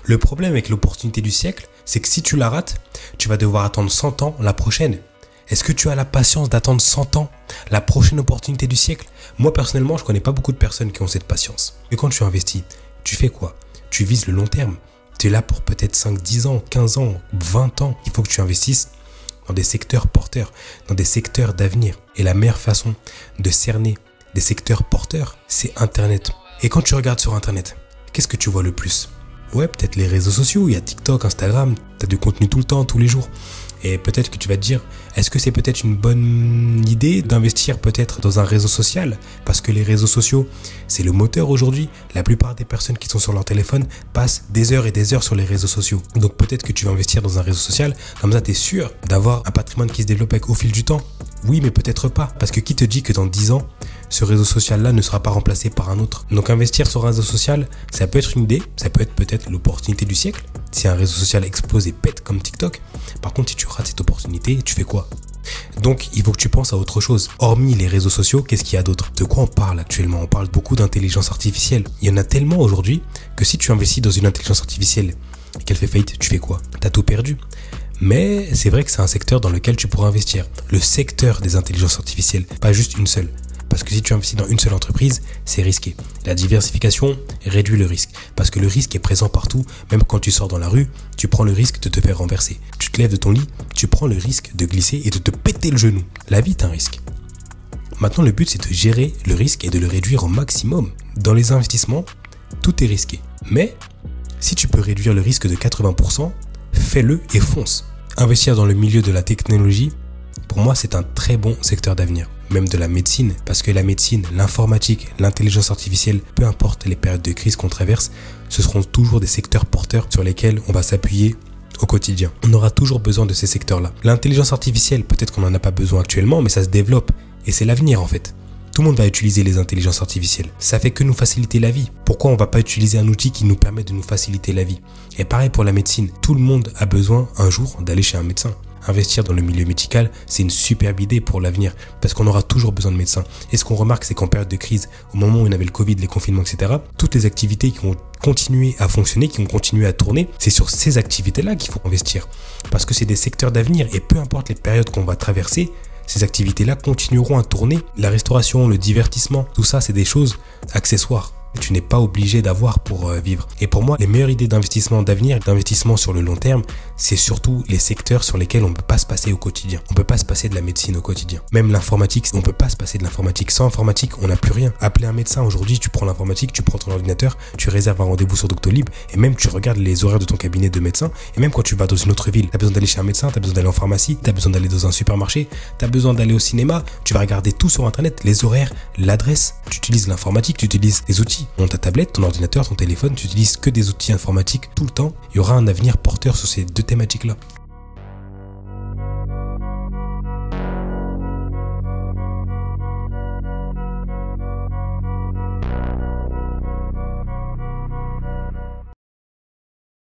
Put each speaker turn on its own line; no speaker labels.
Le problème avec l'opportunité du siècle, c'est que si tu la rates, tu vas devoir attendre 100 ans la prochaine. Est-ce que tu as la patience d'attendre 100 ans la prochaine opportunité du siècle? Moi, personnellement, je connais pas beaucoup de personnes qui ont cette patience. Et quand tu investis, tu fais quoi? Tu vises le long terme. Tu es là pour peut-être 5, 10 ans, 15 ans, 20 ans. Il faut que tu investisses dans des secteurs porteurs, dans des secteurs d'avenir. Et la meilleure façon de cerner des secteurs porteurs, c'est Internet. Et quand tu regardes sur Internet, qu'est-ce que tu vois le plus? Ouais, peut-être les réseaux sociaux, il y a TikTok, Instagram, tu as du contenu tout le temps, tous les jours. Et peut-être que tu vas te dire, est-ce que c'est peut-être une bonne idée d'investir peut-être dans un réseau social? Parce que les réseaux sociaux, c'est le moteur aujourd'hui. La plupart des personnes qui sont sur leur téléphone passent des heures et des heures sur les réseaux sociaux. Donc peut-être que tu vas investir dans un réseau social, comme ça tu es sûr d'avoir un patrimoine qui se développe au fil du temps. Oui, mais peut-être pas. Parce que qui te dit que dans 10 ans, ce réseau social-là ne sera pas remplacé par un autre? Donc investir sur un réseau social, ça peut être une idée, ça peut être peut-être l'opportunité du siècle. Si un réseau social explose et pète comme TikTok. Par contre, si tu rates cette opportunité, tu fais quoi? Donc, il faut que tu penses à autre chose. Hormis les réseaux sociaux, qu'est-ce qu'il y a d'autre? De quoi on parle actuellement? On parle beaucoup d'intelligence artificielle. Il y en a tellement aujourd'hui que si tu investis dans une intelligence artificielle et qu'elle fait faillite, tu fais quoi? T'as tout perdu. Mais c'est vrai que c'est un secteur dans lequel tu pourras investir. Le secteur des intelligences artificielles, pas juste une seule. Parce que si tu investis dans une seule entreprise, c'est risqué. La diversification réduit le risque. Parce que le risque est présent partout. Même quand tu sors dans la rue, tu prends le risque de te faire renverser. Tu te lèves de ton lit, tu prends le risque de glisser et de te péter le genou. La vie est un risque. Maintenant, le but, c'est de gérer le risque et de le réduire au maximum. Dans les investissements, tout est risqué. Mais si tu peux réduire le risque de 80%, fais-le et fonce. Investir dans le milieu de la technologie, pour moi, c'est un très bon secteur d'avenir. Même de la médecine, parce que la médecine, l'informatique, l'intelligence artificielle, peu importe les périodes de crise qu'on traverse, ce seront toujours des secteurs porteurs sur lesquels on va s'appuyer au quotidien. On aura toujours besoin de ces secteurs-là. L'intelligence artificielle, peut-être qu'on n'en a pas besoin actuellement, mais ça se développe. Et c'est l'avenir en fait. Tout le monde va utiliser les intelligences artificielles. Ça fait que nous faciliter la vie. Pourquoi on ne va pas utiliser un outil qui nous permet de nous faciliter la vie? Et pareil pour la médecine. Tout le monde a besoin un jour d'aller chez un médecin. Investir dans le milieu médical, c'est une superbe idée pour l'avenir parce qu'on aura toujours besoin de médecins. Et ce qu'on remarque, c'est qu'en période de crise, au moment où on avait le Covid, les confinements, etc., toutes les activités qui ont continué à fonctionner, qui ont continué à tourner, c'est sur ces activités-là qu'il faut investir. Parce que c'est des secteurs d'avenir et peu importe les périodes qu'on va traverser, ces activités-là continueront à tourner. La restauration, le divertissement, tout ça, c'est des choses accessoires. Tu n'es pas obligé d'avoir pour vivre. Et pour moi, les meilleures idées d'investissement d'avenir, d'investissement sur le long terme, c'est surtout les secteurs sur lesquels on ne peut pas se passer au quotidien. On ne peut pas se passer de la médecine au quotidien. Même l'informatique, on ne peut pas se passer de l'informatique. Sans informatique, on n'a plus rien. Appeler un médecin aujourd'hui, tu prends l'informatique, tu prends ton ordinateur, tu réserves un rendez-vous sur Doctolib et même tu regardes les horaires de ton cabinet de médecin. Et même quand tu vas dans une autre ville, tu as besoin d'aller chez un médecin, tu as besoin d'aller en pharmacie, tu as besoin d'aller dans un supermarché, tu as besoin d'aller au cinéma, tu vas regarder tout sur Internet, les horaires, l'adresse. Tu utilises l'informatique, tu utilises les outils. Ta tablette, ton ordinateur, ton téléphone, tu utilises que des outils informatiques tout le temps. Il y aura un avenir porteur sur ces deux thématiques-là.